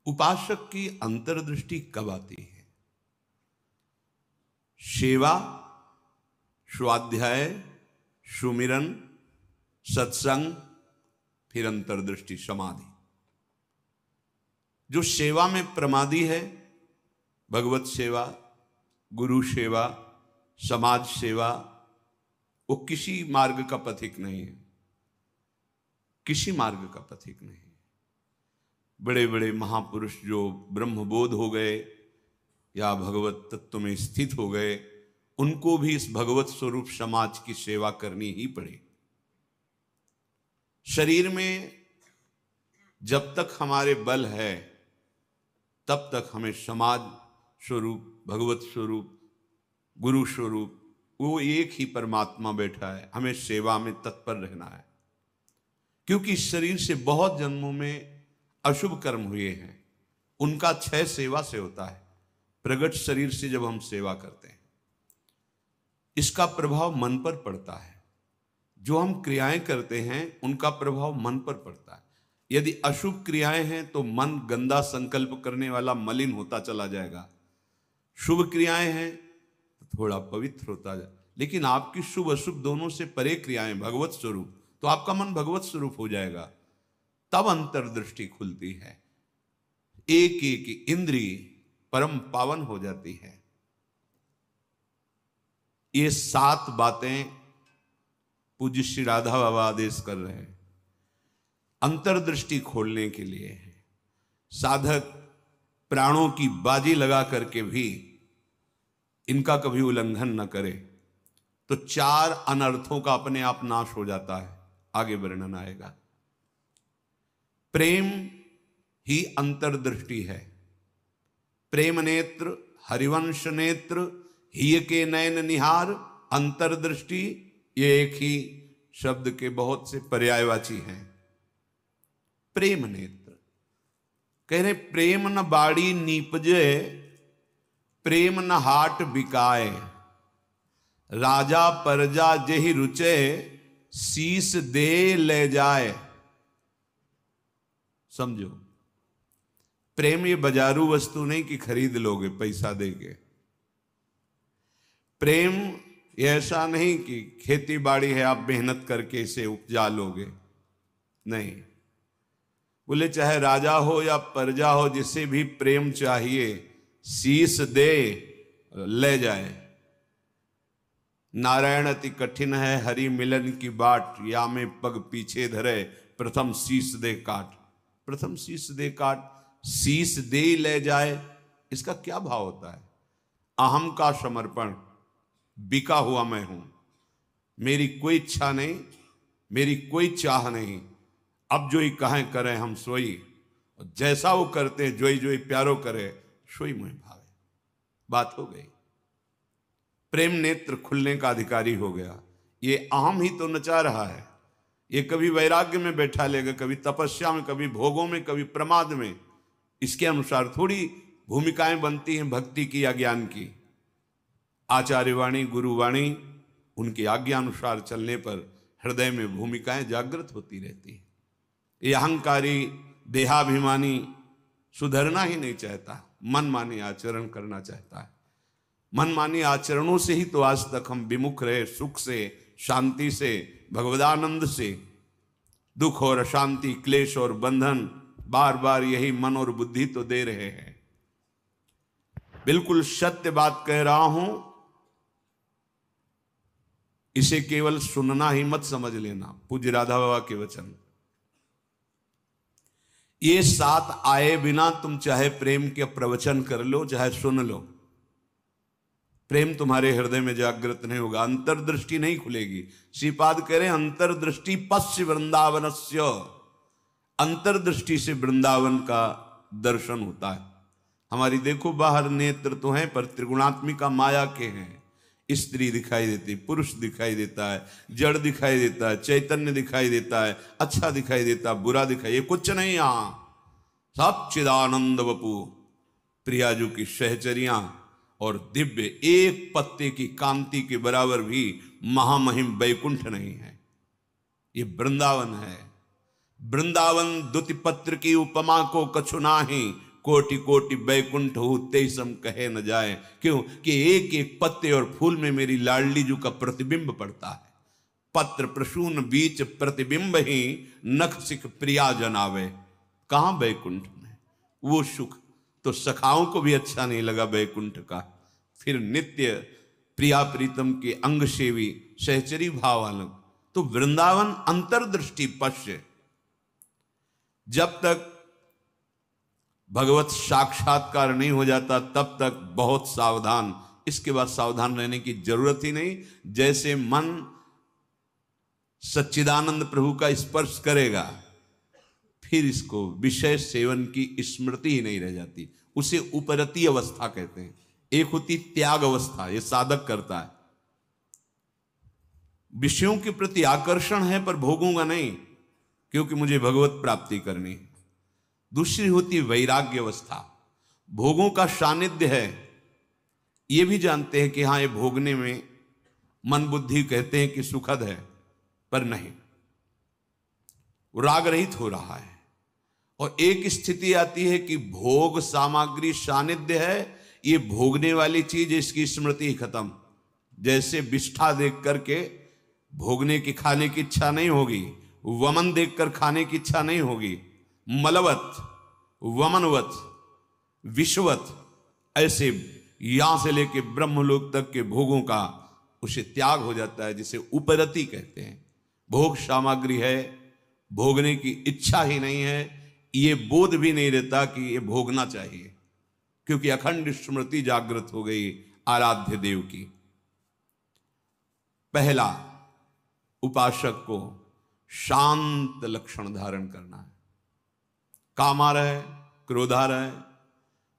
उपासक की अंतर्दृष्टि कब आती है? सेवा, स्वाध्याय, सुमिरन, सत्संग, फिर अंतर्दृष्टि समाधि। जो सेवा में प्रमादी है, भगवत सेवा, गुरु सेवा, समाज सेवा, वो किसी मार्ग का पथिक नहीं है, किसी मार्ग का पथिक नहीं। बड़े बड़े महापुरुष जो ब्रह्मबोध हो गए या भगवत तत्व में स्थित हो गए, उनको भी इस भगवत स्वरूप समाज की सेवा करनी ही पड़ी। शरीर में जब तक हमारे बल है तब तक हमें समाज स्वरूप, भगवत स्वरूप, गुरु स्वरूप, वो एक ही परमात्मा बैठा है, हमें सेवा में तत्पर रहना है। क्योंकि इस शरीर से बहुत जन्मों में अशुभ कर्म हुए हैं, उनका क्षय सेवा से होता है। प्रगट शरीर से जब हम सेवा करते हैं, इसका प्रभाव मन पर पड़ता है। जो हम क्रियाएं करते हैं उनका प्रभाव मन पर पड़ता है। यदि अशुभ क्रियाएं हैं तो मन गंदा संकल्प करने वाला मलिन होता चला जाएगा। शुभ क्रियाएं हैं तो थोड़ा पवित्र होता जाए। लेकिन आपकी शुभ अशुभ दोनों से परे क्रियाएं भगवत स्वरूप, तो आपका मन भगवत स्वरूप हो जाएगा। तब अंतर्दृष्टि खुलती है, एक एक इंद्रिय परम पावन हो जाती है। ये 7 बातें पूज्य श्री राधा बाबा आदेश कर रहे हैं, अंतर्दृष्टि खोलने के लिए है। साधक प्राणों की बाजी लगा करके भी इनका कभी उल्लंघन न करे तो 4 अनर्थों का अपने आप नाश हो जाता है। आगे वर्णन आएगा। प्रेम ही अंतर्दृष्टि है। प्रेम नेत्र, हरिवंश नेत्र, हिय के नयन निहार, अंतर्दृष्टि, ये एक ही शब्द के बहुत से पर्यायवाची हैं। प्रेम नेत्र कह रहे, प्रेम न बाड़ी नीपजे, प्रेम न हाट बिकाए, राजा परजा जेहि रुचे, शीस दे ले जाए। समझो, प्रेम ये बाजारू वस्तु नहीं कि खरीद लोगे पैसा देके। प्रेम ये ऐसा नहीं कि खेती बाड़ी है आप मेहनत करके इसे उपजा लोगे, नहीं। बोले चाहे राजा हो या प्रजा हो, जिसे भी प्रेम चाहिए शीस दे ले जाए। नारायण अति कठिन है हरि मिलन की बाट, या में पग पीछे धरे, प्रथम शीस दे काट। प्रथम शीस दे काट, शीस दे ले जाए, इसका क्या भाव होता है? अहम का समर्पण, बिका हुआ मैं हूं, मेरी कोई इच्छा नहीं, मेरी कोई चाह नहीं, अब जो ही कहें करें हम सोई, और जैसा वो करते जोई जोई प्यारो करे, सोई मुझे भावे। बात हो गई। प्रेम नेत्र खुलने का अधिकारी हो गया। ये अहम ही तो नचा रहा है। ये कभी वैराग्य में बैठा लेगा, कभी तपस्या में, कभी भोगों में, कभी प्रमाद में। इसके अनुसार थोड़ी भूमिकाएं बनती हैं भक्ति की या ज्ञान की। आचार्यवाणी, गुरुवाणी, उनकी आज्ञा अनुसार चलने पर हृदय में भूमिकाएं जागृत होती रहती हैं। ये अहंकारी देहाभिमानी सुधरना ही नहीं चाहता, मनमानी आचरण करना चाहता है। मनमानी आचरणों से ही तो आज तक हम विमुख रहे, सुख से, शांति से, भगवदानंद से। दुख और अशांति, क्लेश और बंधन बार बार यही मन और बुद्धि तो दे रहे हैं। बिल्कुल सत्य बात कह रहा हूं, इसे केवल सुनना ही मत समझ लेना। पूज्य राधा बाबा के वचन, ये 7 आए बिना तुम चाहे प्रेम के प्रवचन कर लो, चाहे सुन लो, प्रेम तुम्हारे हृदय में जागृत नहीं होगा, अंतर्दृष्टि नहीं खुलेगी। श्रीपाद कह रहे अंतर्दृष्टि पश्य वृंदावनस्य, अंतर्दृष्टि से वृंदावन का दर्शन होता है। हमारी देखो बाहर नेत्र तो हैं पर त्रिगुणात्मिका माया के हैं। स्त्री दिखाई देती, पुरुष दिखाई देता है, जड़ दिखाई देता है, चैतन्य दिखाई देता है, अच्छा दिखाई देता है, बुरा दिखाई, ये कुछ नहीं। यहां सब चिदानंद वपु, प्रियाजू की सहचरियां और दिव्य एक पत्ते की कांति के बराबर भी महामहिम वैकुंठ नहीं है। ये वृंदावन है। वृंदावन द्युति पत्र की उपमा को कछु नाही, कोटि कोटि बैकुंठ हो तेईसम कहे न जाए। क्यों कि एक एक पत्ते और फूल में मेरी लाडली जू का प्रतिबिंब पड़ता है। पत्र प्रसून बीच प्रतिबिंब ही नख सिख प्रिया जनावे। कहां बैकुंठ में वो सुख तो सखाओं को भी अच्छा नहीं लगा बैकुंठ का। फिर नित्य प्रिया प्रीतम के अंग सेवी सहचरी भाव अलग। तो वृंदावन अंतर्दृष्टि पश्य। जब तक भगवत साक्षात्कार नहीं हो जाता तब तक बहुत सावधान। इसके बाद सावधान रहने की जरूरत ही नहीं। जैसे मन सच्चिदानंद प्रभु का स्पर्श करेगा फिर इसको विषय सेवन की स्मृति ही नहीं रह जाती। उसे उपरती अवस्था कहते हैं। एक होती त्याग अवस्था, ये साधक करता है, विषयों के प्रति आकर्षण है पर भोगूंगा नहीं क्योंकि मुझे भगवत प्राप्ति करनी है। दूसरी होती वैराग्य अवस्था, भोगों का सानिध्य है, ये भी जानते हैं कि हाँ ये भोगने में मन बुद्धि कहते हैं कि सुखद है पर नहीं, वो राग रहित हो रहा है। और एक स्थिति आती है कि भोग सामग्री सानिध्य है, ये भोगने वाली चीज इसकी स्मृति खत्म। जैसे विष्ठा देख करके भोगने की खाने की इच्छा नहीं होगी, वमन देखकर खाने की इच्छा नहीं होगी। मलवत वमनवत विश्ववत ऐसे यहां से लेके ब्रह्मलोक तक के भोगों का उसे त्याग हो जाता है, जिसे उपरति कहते हैं। भोग सामग्री है, भोगने की इच्छा ही नहीं है, ये बोध भी नहीं रहता कि ये भोगना चाहिए क्योंकि अखंड स्मृति जागृत हो गई आराध्य देव की। पहला उपासक को शांत लक्षण धारण करना है। काम आ रहा है, क्रोध आ रहा है,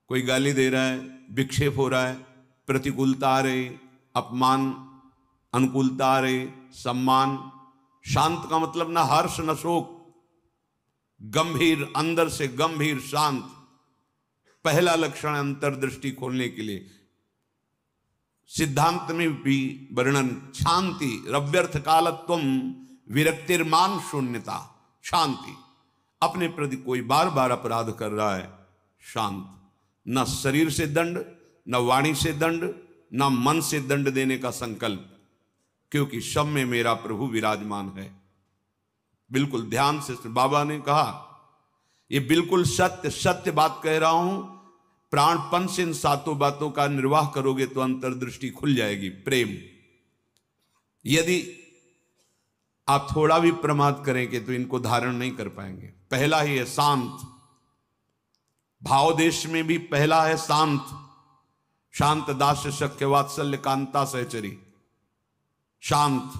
कोई गाली दे रहा है, विक्षेप हो रहा है, प्रतिकूलता आ रही, अपमान, अनुकूलता आ रही, सम्मान। शांत का मतलब ना हर्ष न शोक, गंभीर, अंदर से गंभीर शांत। पहला लक्षण अंतर्दृष्टि खोलने के लिए सिद्धांत में भी वर्णन, शांति रव्यर्थ कालत्वम विरक्तिर्मान शून्यता। शांति, अपने प्रति कोई बार बार अपराध कर रहा है, शांत, न शरीर से दंड, न वाणी से दंड, न मन से दंड देने का संकल्प, क्योंकि सब में मेरा प्रभु विराजमान है। बिल्कुल ध्यान से बाबा ने कहा, ये बिल्कुल सत्य सत्य बात कह रहा हूं। प्राणपन से इन सातों बातों का निर्वाह करोगे तो अंतर्दृष्टि खुल जाएगी। प्रेम, यदि आप थोड़ा भी प्रमाद करेंगे तो इनको धारण नहीं कर पाएंगे। पहला ही है शांत, भाव देश में भी पहला है शांत। शांत दास्य शक्य वात्सल्य कांता सहचरी। शांत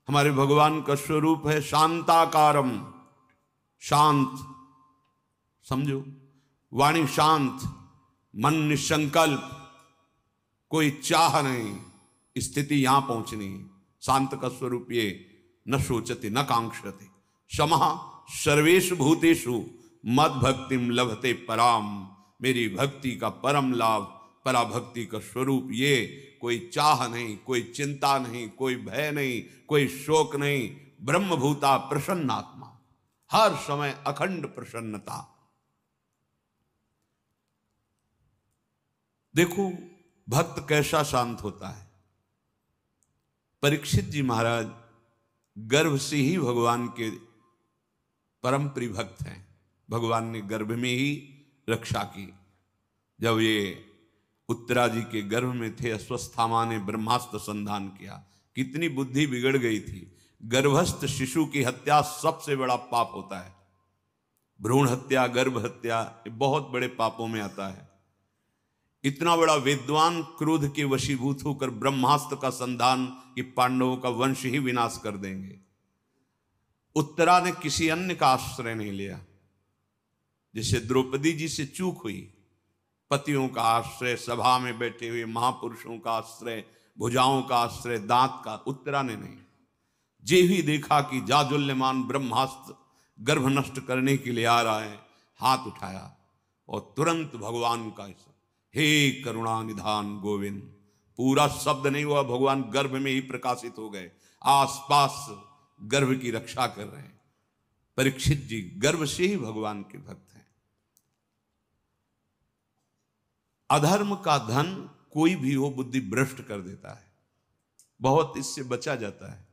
हमारे भगवान का स्वरूप है, शांताकारम, शांत। समझो, वाणी शांत, मन निसंकल्प, कोई चाह नहीं, स्थिति यहां पहुंचनी। शांत का स्वरूप ये, न शोचते न कांक्षते, समः सर्वेषु भूतेषु मद भक्तिम लभते पराम। मेरी भक्ति का परम लाभ, पराभक्ति का स्वरूप ये। कोई चाह नहीं, कोई चिंता नहीं, कोई भय नहीं, कोई शोक नहीं। ब्रह्मभूता प्रसन्नात्मा, हर समय अखंड प्रसन्नता। देखो भक्त कैसा शांत होता है। परीक्षित जी महाराज गर्भ से ही भगवान के परम प्रिय भक्त हैं। भगवान ने गर्भ में ही रक्षा की। जब ये उत्तरा जी के गर्भ में थे, अश्वस्थामा ने ब्रह्मास्त्र संधान किया। कितनी बुद्धि बिगड़ गई थी। गर्भस्थ शिशु की हत्या सबसे बड़ा पाप होता है। भ्रूण हत्या, गर्भ हत्या, ये बहुत बड़े पापों में आता है। इतना बड़ा विद्वान क्रोध के वशीभूत होकर ब्रह्मास्त्र का संधान कि पांडवों का वंश ही विनाश कर देंगे। उत्तरा ने किसी अन्य का आश्रय नहीं लिया। जैसे द्रौपदी जी से चूक हुई, पतियों का आश्रय, सभा में बैठे हुए महापुरुषों का आश्रय, भुजाओं का आश्रय, दांत का, उत्तरा ने नहीं। जे ही देखा कि जाजुल्यमान ब्रह्मास्त्र गर्भ नष्ट करने के लिए आ रहा है, हाथ उठाया और तुरंत भगवान का हे करुणा निधान गोविंद। पूरा शब्द नहीं हुआ, भगवान गर्भ में ही प्रकाशित हो गए, आसपास गर्भ की रक्षा कर रहे हैं। परीक्षित जी गर्भ से ही भगवान के भक्त हैं। अधर्म का धन कोई भी हो बुद्धि भ्रष्ट कर देता है, बहुत इससे बचा जाता है।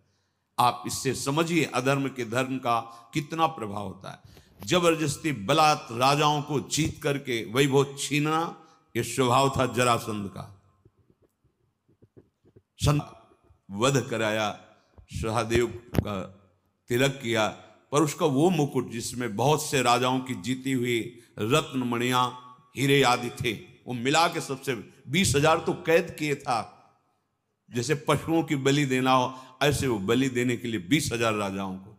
आप इससे समझिए अधर्म के धर्म का कितना प्रभाव होता है। जबरदस्ती बलात् राजाओं को जीत करके वैभव छीनना, यह स्वभाव था जरासंध का। संत वध कराया, सहदेव का तिलक किया, पर उसका वो मुकुट जिसमें बहुत से राजाओं की जीती हुई रत्न मणियां हीरे आदि थे, वो मिला के सबसे 20,000 तो कैद किए था। जैसे पशुओं की बलि देना हो, ऐसे वो बलि देने के लिए 20,000 राजाओं को।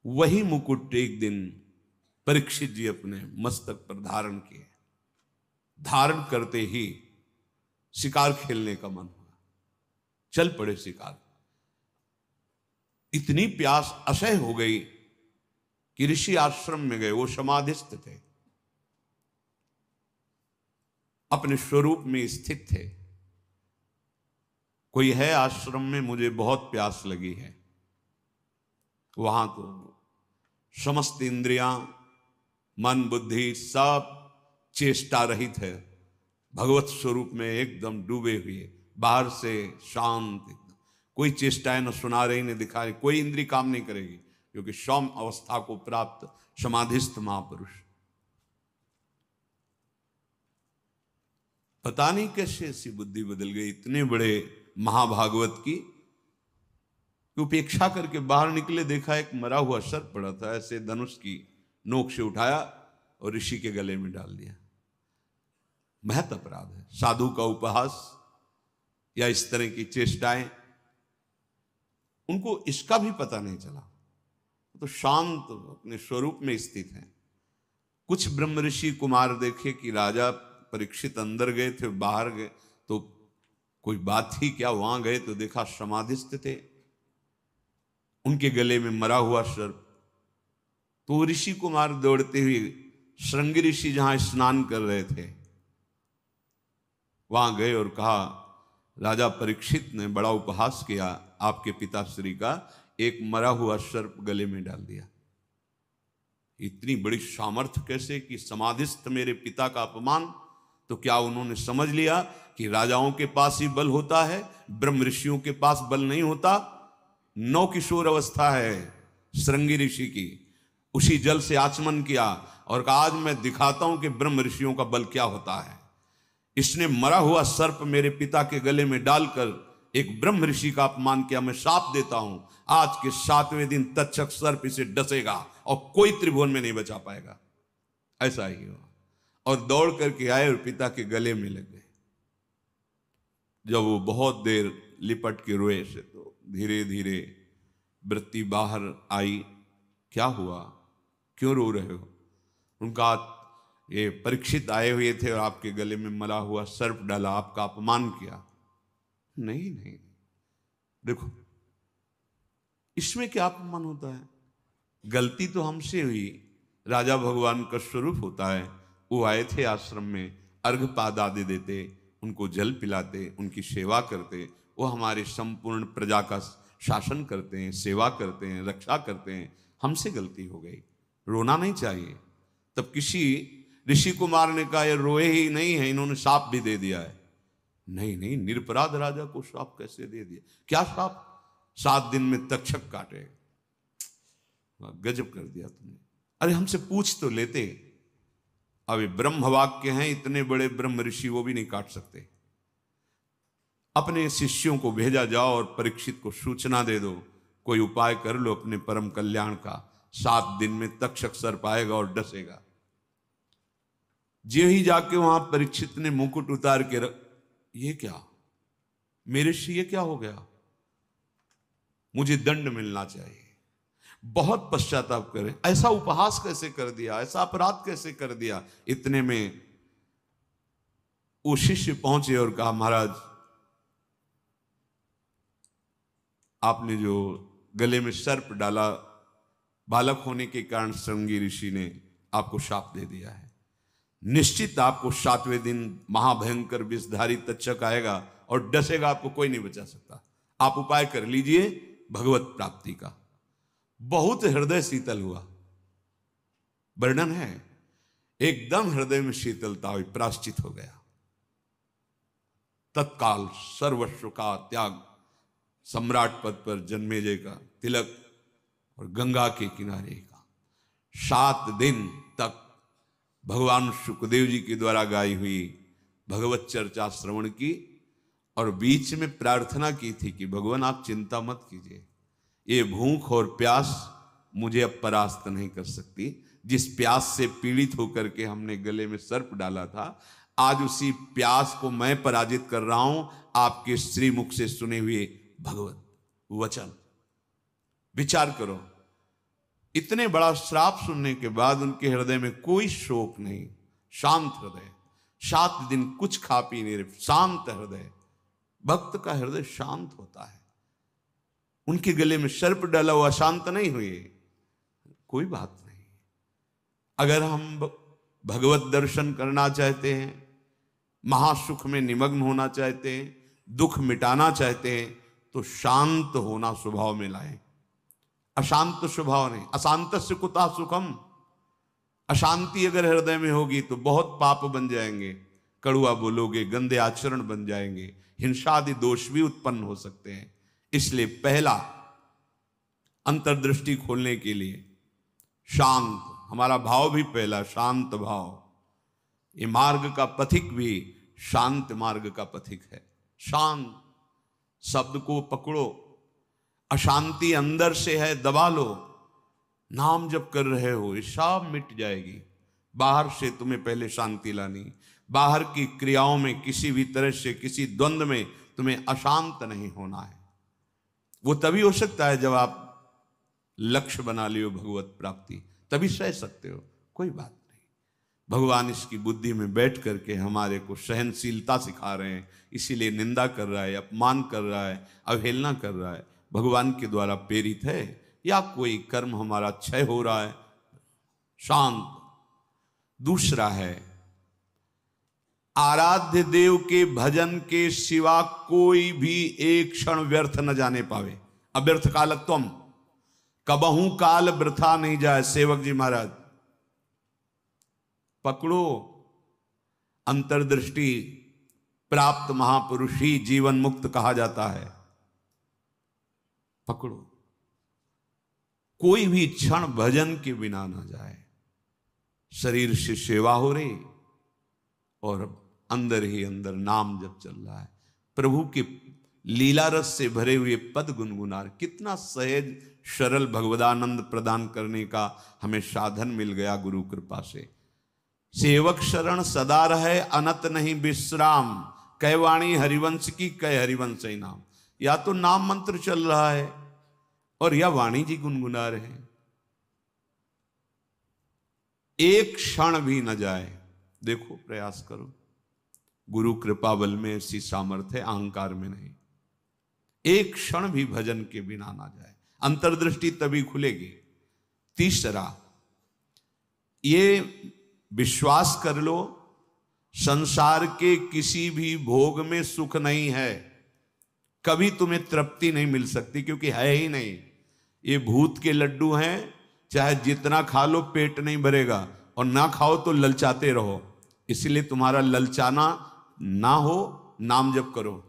वही मुकुट एक दिन परीक्षित जी अपने मस्तक पर धारण किए। धारण करते ही शिकार खेलने का मन हुआ, चल पड़े शिकार। इतनी प्यास असह्य हो गई कि ऋषि आश्रम में गए। वो समाधिस्थ थे, अपने स्वरूप में स्थित थे। कोई है आश्रम में, मुझे बहुत प्यास लगी है। वहां तो समस्त इंद्रियां, मन बुद्धि सब चेष्टा रहित है, भगवत स्वरूप में एकदम डूबे हुए, बाहर से शांत, कोई चेष्टाएं न सुना रही न दिखा रही, कोई इंद्री काम नहीं करेगी, क्योंकि सौम्य अवस्था को प्राप्त समाधिस्थ महापुरुष। पता नहीं कैसे ऐसी बुद्धि बदल गई इतने बड़े महाभागवत की, उपेक्षा करके बाहर निकले, देखा एक मरा हुआ सर्प पड़ा था, ऐसे धनुष की नोक से उठाया और ऋषि के गले में डाल दिया। महत अपराध है। साधु का उपहास या इस तरह की चेष्टाएं, उनको इसका भी पता नहीं चला, तो शांत अपने स्वरूप में स्थित हैं। कुछ ब्रह्म ऋषि कुमार देखे कि राजा परीक्षित अंदर गए थे, बाहर गए तो कोई बात थी क्या, वहां गए तो देखा समाधिस्थ थे, उनके गले में मरा हुआ सर्प। तो ऋषि कुमार दौड़ते हुए श्रृंगी ऋषि जहां स्नान कर रहे थे वहां गए और कहा, राजा परीक्षित ने बड़ा उपहास किया आपके पिताश्री का, एक मरा हुआ सर्प गले में डाल दिया। इतनी बड़ी सामर्थ्य कैसे कि समाधिस्थ मेरे पिता का अपमान। तो क्या उन्होंने समझ लिया कि राजाओं के पास ही बल होता है, ब्रह्म ऋषियों के पास बल नहीं होता? नौ किशोर अवस्था है श्रृंगी ऋषि की, उसी जल से आचमन किया और कहा आज मैं दिखाता हूं कि ब्रह्म ऋषियों का बल क्या होता है। इसने मरा हुआ सर्प मेरे पिता के गले में डालकर एक ब्रह्म ऋषि का अपमान किया। मैं शाप देता हूं, आज के 7वें दिन तक्षक सर्प इसे डसेगा और कोई त्रिभुवन में नहीं बचा पाएगा। ऐसा ही हुआ और दौड़ करके आए और पिता के गले में लग गए। जब वो बहुत देर लिपट के रोए से तो धीरे धीरे वृत्ति बाहर आई। क्या हुआ, क्यों रो रहे हो? उनका ये परीक्षित आए हुए थे और आपके गले में मरा हुआ सर्प डाला, आपका अपमान किया। नहीं नहीं, देखो इसमें क्या अपमान होता है? गलती तो हमसे हुई, राजा भगवान का स्वरूप होता है। वो आए थे आश्रम में, अर्घपाद आदि देते, उनको जल पिलाते, उनकी सेवा करते, वो हमारे संपूर्ण प्रजा का शासन करते हैं, सेवा करते हैं, रक्षा करते हैं। हमसे गलती हो गई, रोना नहीं चाहिए। तब किसी ऋषि कुमार ने कहा ये रोए ही नहीं है, इन्होंने शाप भी दे दिया है। नहीं नहीं, निरपराध राजा को शाप कैसे दे दिया? क्या शाप? 7 दिन में तक्षक काटे। गजब कर दिया तुमने। अरे हमसे पूछ तो लेते। अब ये ब्रह्म वाक्य हैं, इतने बड़े ब्रह्म ऋषि वो भी नहीं काट सकते। अपने शिष्यों को भेजा जाओ और परीक्षित को सूचना दे दो, कोई उपाय कर लो अपने परम कल्याण का। 7 दिन में तक्षक सर्प आएगा और डसेगा। जे ही जाके वहां परीक्षित ने मुकुट उतार के ये क्या मेरे से, ये क्या हो गया? मुझे दंड मिलना चाहिए। बहुत पश्चाताप करें, ऐसा उपहास कैसे कर दिया, ऐसा अपराध कैसे कर दिया। इतने में वो शिष्य पहुंचे और कहा महाराज आपने जो गले में सर्प डाला, बालक होने के कारण श्रृंगी ऋषि ने आपको शाप दे दिया है। निश्चित आपको 7वें दिन महाभयंकर विषधारी तक्षक आएगा और डसेगा, आपको कोई नहीं बचा सकता। आप उपाय कर लीजिए भगवत प्राप्ति का। बहुत हृदय शीतल हुआ। वर्णन है एकदम हृदय में शीतलता हुई, प्रायश्चित हो गया। तत्काल सर्वस्व का त्याग, सम्राट पद पर जन्मेजय का तिलक और गंगा के किनारे का। 7 दिन तक भगवान सुखदेव जी के द्वारा गाई हुई भगवत चर्चा श्रवण की और बीच में प्रार्थना की थी कि भगवान आप चिंता मत कीजिए, ये भूख और प्यास मुझे अब परास्त नहीं कर सकती। जिस प्यास से पीड़ित होकर के हमने गले में सर्प डाला था, आज उसी प्यास को मैं पराजित कर रहा हूं आपके श्रीमुख से सुने हुए भगवत वचन। विचार करो, इतने बड़ा श्राप सुनने के बाद उनके हृदय में कोई शोक नहीं, शांत हृदय। 7 दिन कुछ खा पी नहीं रहे, शांत हृदय। भक्त का हृदय शांत होता है। उनके गले में सर्प डाला हुआ शांत नहीं हुए, कोई बात नहीं। अगर हम भगवत दर्शन करना चाहते हैं, महासुख में निमग्न होना चाहते हैं, दुख मिटाना चाहते हैं, तो शांत होना स्वभाव में लाएं। अशांत स्वभाव नहीं। अशांत से कुता सुखम। अशांति अगर हृदय में होगी तो बहुत पाप बन जाएंगे, कड़ुआ बोलोगे, गंदे आचरण बन जाएंगे, हिंसा आदि दोष भी उत्पन्न हो सकते हैं। इसलिए पहला अंतर्दृष्टि खोलने के लिए शांत, हमारा भाव भी पहला शांत भाव। ये मार्ग का पथिक भी शांत मार्ग का पथिक है। शांत शब्द को पकड़ो, अशांति अंदर से है दबा लो। नाम जब कर रहे हो ये सब मिट जाएगी। बाहर से तुम्हें पहले शांति लानी, बाहर की क्रियाओं में किसी भी तरह से किसी द्वंद्व में तुम्हें अशांत नहीं होना है। वो तभी हो सकता है जब आप लक्ष्य बना लियो भगवत प्राप्ति, तभी सह सकते हो, कोई बात नहीं। भगवान इसकी बुद्धि में बैठ करके हमारे को सहनशीलता सिखा रहे हैं, इसीलिए निंदा कर रहा है, अपमान कर रहा है, अवहेलना कर रहा है। भगवान के द्वारा प्रेरित है या कोई कर्म हमारा क्षय हो रहा है, शांत। दूसरा है आराध्य देव के भजन के सिवा कोई भी एक क्षण व्यर्थ न जाने पावे। अव्यर्थ कालत्वम, कबहू काल वृथा नहीं जाए। सेवक जी महाराज पकड़ो, अंतर्दृष्टि प्राप्त महापुरुष ही जीवन मुक्त कहा जाता है। पकड़ो, कोई भी क्षण भजन के बिना ना जाए। शरीर से सेवा हो रही और अंदर ही अंदर नाम जब चल रहा है, प्रभु के लीला रस से भरे हुए पद गुनगुना। कितना सहज सरल भगवदानंद प्रदान करने का हमें साधन मिल गया गुरु कृपा से। सेवक शरण सदा रहे, अनत नहीं विश्राम। कै वाणी हरिवंश की, कै हरिवंश ही नाम। या तो नाम मंत्र चल रहा है और या वाणी जी गुनगुना रहे हैं, एक क्षण भी न जाए। देखो, प्रयास करो। गुरु कृपा बल में ऐसी सामर्थ्य है, अहंकार में नहीं। एक क्षण भी भजन के बिना ना जाए, अंतर्दृष्टि तभी खुलेगी। तीसरा, ये विश्वास कर लो, संसार के किसी भी भोग में सुख नहीं है। कभी तुम्हें तृप्ति नहीं मिल सकती, क्योंकि है ही नहीं। ये भूत के लड्डू हैं, चाहे जितना खा लो पेट नहीं भरेगा, और ना खाओ तो ललचाते रहो। इसलिए तुम्हारा ललचाना ना हो, नाम जप करो।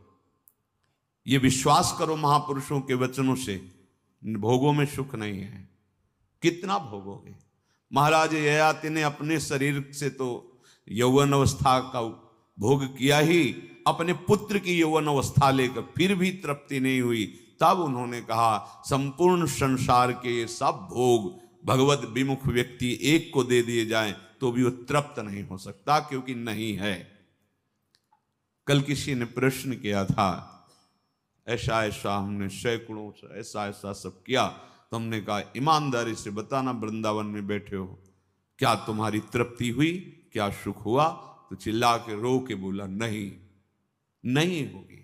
ये विश्वास करो महापुरुषों के वचनों से, भोगों में सुख नहीं है। कितना भोगोगे? महाराज ययाति ने अपने शरीर से तो यौवन अवस्था का भोग किया ही, अपने पुत्र की यौवन अवस्था लेकर फिर भी तृप्ति नहीं हुई। तब उन्होंने कहा, संपूर्ण संसार के ये सब भोग भगवत विमुख व्यक्ति एक को दे दिए जाएं तो भी वो तृप्त नहीं हो सकता, क्योंकि नहीं है। कल किसी ने प्रश्न किया था, ऐसा ऐसा हमने सैकड़ों ऐसा ऐसा सब किया, तो हमने कहा ईमानदारी से बताना, वृंदावन में बैठे हो, क्या तुम्हारी तृप्ति हुई, क्या सुख हुआ? तो चिल्ला के रो के बोला, नहीं, नहीं होगी।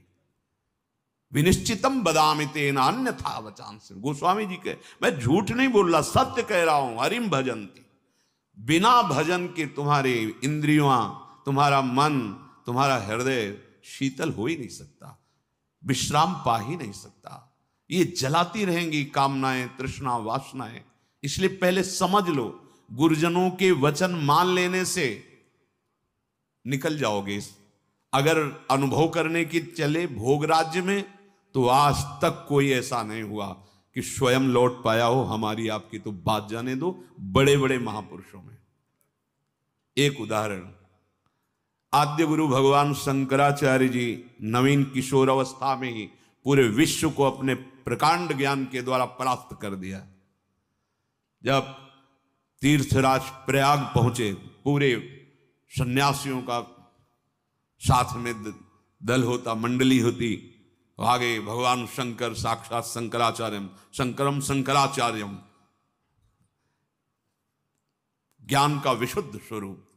विनिश्चितम बदामि तेना अन्यथा वचांसि। गोस्वामी जी के, मैं झूठ नहीं बोल रहा, सत्य कह रहा हूं। हरिम भजन्ति, बिना भजन के तुम्हारे इंद्रियां, तुम्हारा मन, तुम्हारा हृदय शीतल हो ही नहीं सकता, विश्राम पा ही नहीं सकता। ये जलाती रहेंगी कामनाएं, तृष्णा, वासनाएं। इसलिए पहले समझ लो, गुरुजनों के वचन मान लेने से निकल जाओगे। अगर अनुभव करने की चले भोग राज्य में, तो आज तक कोई ऐसा नहीं हुआ कि स्वयं लौट पाया हो। हमारी आपकी तो बात जाने दो, बड़े बड़े महापुरुषों में। एक उदाहरण, आद्य गुरु भगवान शंकराचार्य जी नवीन किशोर अवस्था में ही पूरे विश्व को अपने प्रकांड ज्ञान के द्वारा परास्त कर दिया। जब तीर्थराज प्रयाग पहुंचे, पूरे सन्यासियों का साथ में दल होता, मंडली होती, आगे भगवान शंकर साक्षात शंकराचार्यम, शंकरम शंकराचार्यम, ज्ञान का विशुद्ध स्वरूप,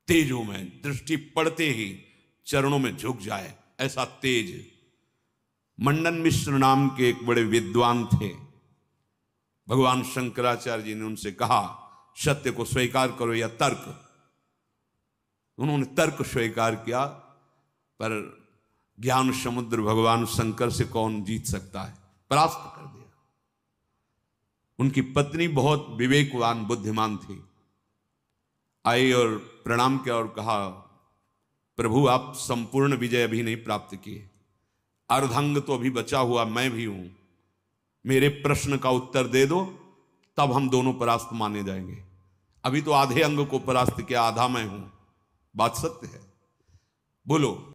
तेजों में दृष्टि पड़ते ही चरणों में झुक जाए ऐसा तेज। मंडन मिश्र नाम के एक बड़े विद्वान थे। भगवान शंकराचार्य जी ने उनसे कहा, सत्य को स्वीकार करो या तर्क। उन्होंने तर्क स्वीकार किया, पर ज्ञान समुद्र भगवान शंकर से कौन जीत सकता है, परास्त कर दिया। उनकी पत्नी बहुत विवेकवान बुद्धिमान थी, आई और प्रणाम किया और कहा, प्रभु आप संपूर्ण विजय अभी नहीं प्राप्त किए, अर्धांग तो अभी बचा हुआ मैं भी हूं, मेरे प्रश्न का उत्तर दे दो, तब हम दोनों परास्त माने जाएंगे। अभी तो आधे अंग को परास्त किया, आधा मैं हूं। बात सत्य है, बोलो।